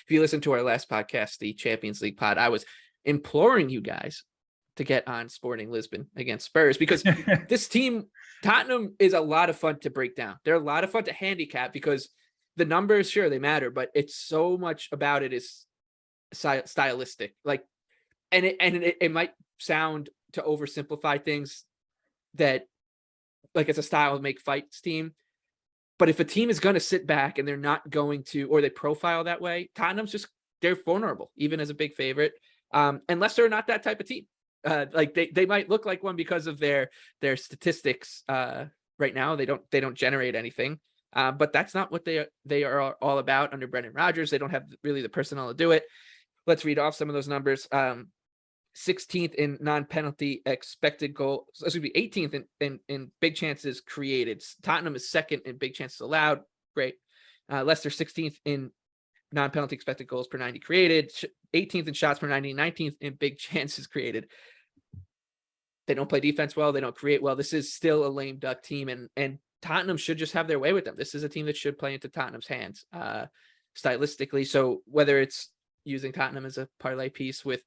if you listen to our last podcast, the Champions League pod, I was imploring you guys to get on Sporting Lisbon against Spurs, because this team, Tottenham, is a lot of fun to break down. They're a lot of fun to handicap because the numbers, sure, they matter, but it's so much about it is stylistic. Like, and it might sound to oversimplify things that like it's a style make fights team. But if a team is going to sit back and they're not going to, or they profile that way, Tottenham's just, they're vulnerable, even as a big favorite. Unless they're not that type of team. Like they might look like one because of their statistics right now. They don't generate anything. But that's not what they are all about under Brendan Rodgers. They don't have really the personnel to do it. Let's read off some of those numbers. 16th in non-penalty expected goal. Excuse me, 18th in big chances created. Tottenham is second in big chances allowed. Great. Leicester 16th in non-penalty expected goals per 90 created. 18th in shots per 90. 19th in big chances created. They don't play defense well. They don't create well. This is still a lame duck team, and Tottenham should just have their way with them. This is a team that should play into Tottenham's hands stylistically. So whether it's using Tottenham as a parlay piece with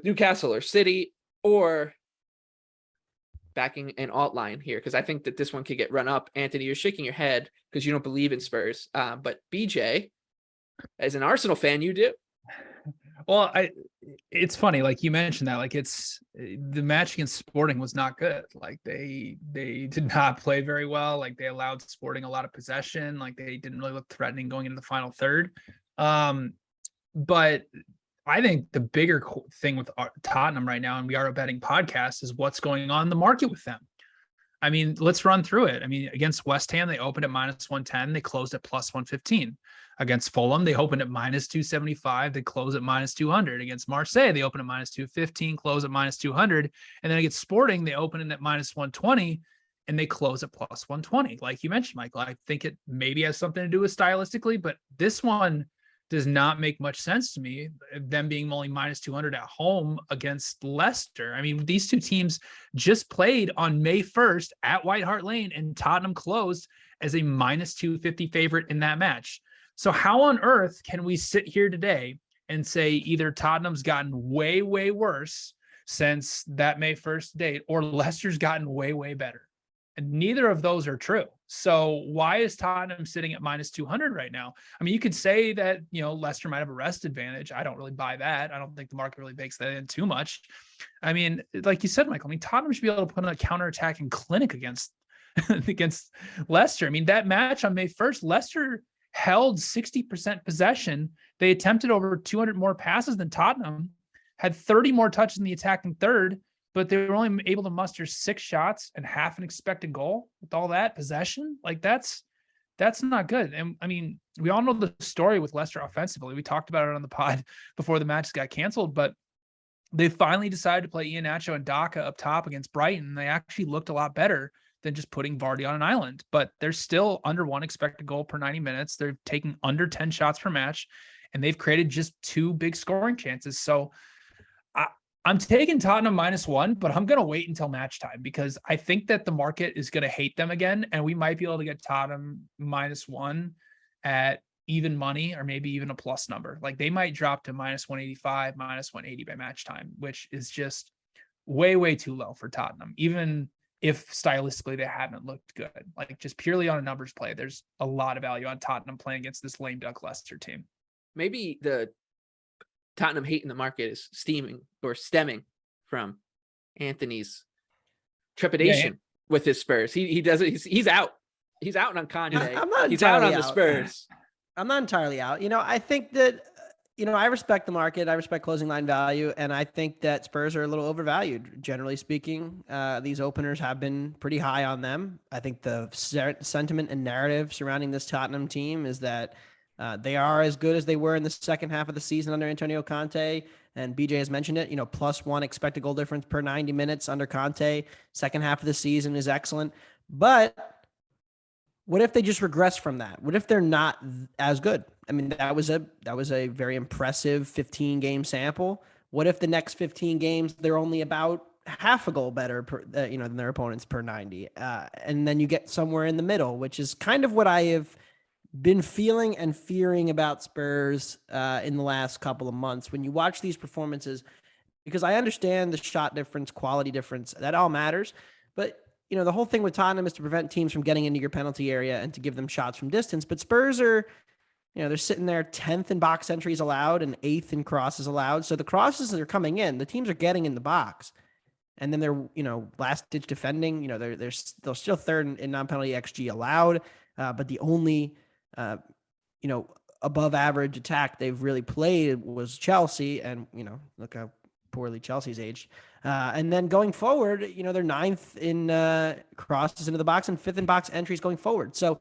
Newcastle or City, or backing an alt line here, because I think that this one could get run up. Anthony, you're shaking your head because you don't believe in Spurs. But BJ, as an Arsenal fan, you do. Well, it's funny, like you mentioned that, like it's the match against Sporting was not good. Like they did not play very well. Like they allowed Sporting a lot of possession. Like they didn't really look threatening going into the final third. But I think the bigger thing with Tottenham right now, and we are a betting podcast, is what's going on in the market with them. I mean, let's run through it. I mean, against West Ham, they opened at -110. They closed at +115. Against Fulham, they opened at -275. They closed at -200. Against Marseille, they opened at -215, closed at -200. And then against Sporting, they opened at -120, and they close at +120. Like you mentioned, Michael, I think it maybe has something to do with stylistically, but this one does not make much sense to me, them being only -200 at home against Leicester. I mean, these two teams just played on May 1st at White Hart Lane, and Tottenham closed as a -250 favorite in that match. So how on earth can we sit here today and say either Tottenham's gotten way, way worse since that May 1st date, or Leicester's gotten way, way better? And neither of those are true. So why is Tottenham sitting at -200 right now? I mean, you could say that, Leicester might have a rest advantage. I don't really buy that. I don't think the market really bakes that in too much. I mean, like you said, Michael, Tottenham should be able to put on a counterattacking clinic against Leicester. I mean, that match on May 1st, Leicester held 60% possession. They attempted over 200 more passes than Tottenham, had 30 more touches in the attacking third, but they were only able to muster 6 shots and half an expected goal with all that possession. Like that's not good. And I mean, we all know the story with Leicester offensively. We talked about it on the pod before the matches got canceled, but they finally decided to play Iheanacho and Daka up top against Brighton. They actually looked a lot better than just putting Vardy on an island, but they're still under 1 expected goal per 90 minutes. They're taking under 10 shots per match, and they've created just 2 big scoring chances. So I'm taking Tottenham -1, but I'm going to wait until match time, because I think that the market is going to hate them again, and we might be able to get Tottenham -1 at even money, or maybe even a plus number. Like they might drop to -185, -180 by match time, which is just way, way too low for Tottenham, even if stylistically they haven't looked good. Like just purely on a numbers play, there's a lot of value on Tottenham playing against this lame duck Leicester team. Maybe the Tottenham hate in the market is stemming from Anthony's trepidation with his Spurs. He does it. He's out. He's out on Kanye. I'm not. He's out on the Spurs. I'm not entirely out. I think that I respect the market. I respect closing line value, and I think that Spurs are a little overvalued. Generally speaking, these openers have been pretty high on them. I think the sentiment and narrative surrounding this Tottenham team is that they are as good as they were in the second half of the season under Antonio Conte. And BJ has mentioned it, +1 expected goal difference per 90 minutes under Conte. Second half of the season is excellent. But what if they just regress from that? What if they're not as good? I mean, that was a very impressive 15-game sample. What if the next 15 games, they're only about half a goal better than their opponents per 90? And then you get somewhere in the middle, which is kind of what I have been feeling and fearing about Spurs in the last couple of months. When you watch these performances, because I understand the shot difference, quality difference, that all matters. But, the whole thing with Tottenham is to prevent teams from getting into your penalty area and to give them shots from distance. But Spurs are, they're sitting there 10th in box entries allowed and 8th in crosses allowed. So the crosses that are coming in, the teams are getting in the box. And then they're, last ditch defending, they're still third in non-penalty XG allowed. But the only, above average attack they've really played was Chelsea. And, look how poorly Chelsea's aged. And then going forward, they're 9th in crosses into the box and 5th in box entries going forward. So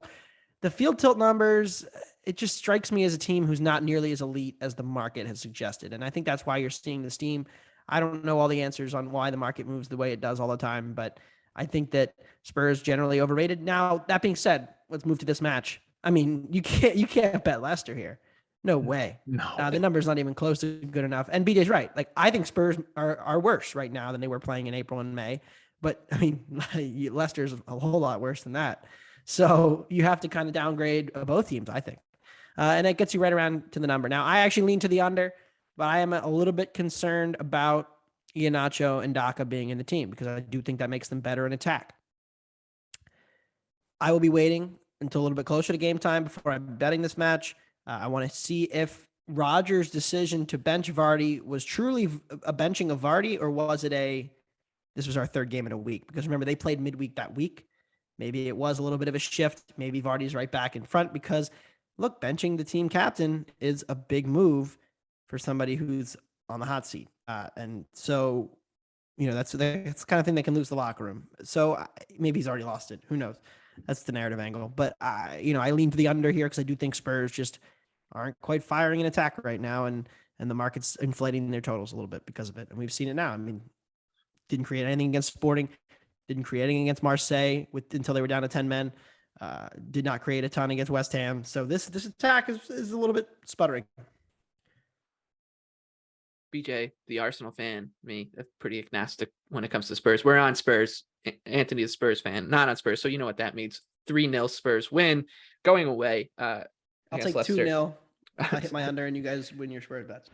the field tilt numbers, it just strikes me as a team who's not nearly as elite as the market has suggested. And I think that's why you're seeing this team. I don't know all the answers on why the market moves the way it does all the time, but I think that Spurs generally overrated. Now, that being said, let's move to this match. I mean, you can't bet Leicester here. No way. No. The number's not even close to good enough. And BJ's right. Like, I think Spurs are worse right now than they were playing in April and May. But I mean, Leicester's a whole lot worse than that. So you have to kind of downgrade both teams, I think. And it gets you right around to the number. Now, I actually lean to the under, but I am a little bit concerned about Iheanacho and Daka being in the team because I do think that makes them better in attack. I will be waiting until a little bit closer to game time before I'm betting this match. I want to see if Rodgers' decision to bench Vardy was truly a benching of Vardy, or was it this was our third game in a week? Because remember, they played midweek that week. Maybe it was a little bit of a shift. Maybe Vardy's right back in front because, look, benching the team captain is a big move for somebody who's on the hot seat. And so, that's the kind of thing that can lose the locker room. So maybe he's already lost it. Who knows? That's the narrative angle. But, I lean to the under here because I do think Spurs just aren't quite firing an attack right now. And the market's inflating their totals a little bit because of it. And we've seen it now. I mean, didn't create anything against Sporting, didn't create anything against Marseille until they were down to 10 men. Did not create a ton against West Ham. So this attack is a little bit sputtering. BJ, the Arsenal fan, me, pretty agnostic when it comes to Spurs. We're on Spurs. Anthony is a Spurs fan, not on Spurs. So you know what that means. 3-0 Spurs win, going away. I'll take 2-0. I hit my under and you guys win your Spurs bets.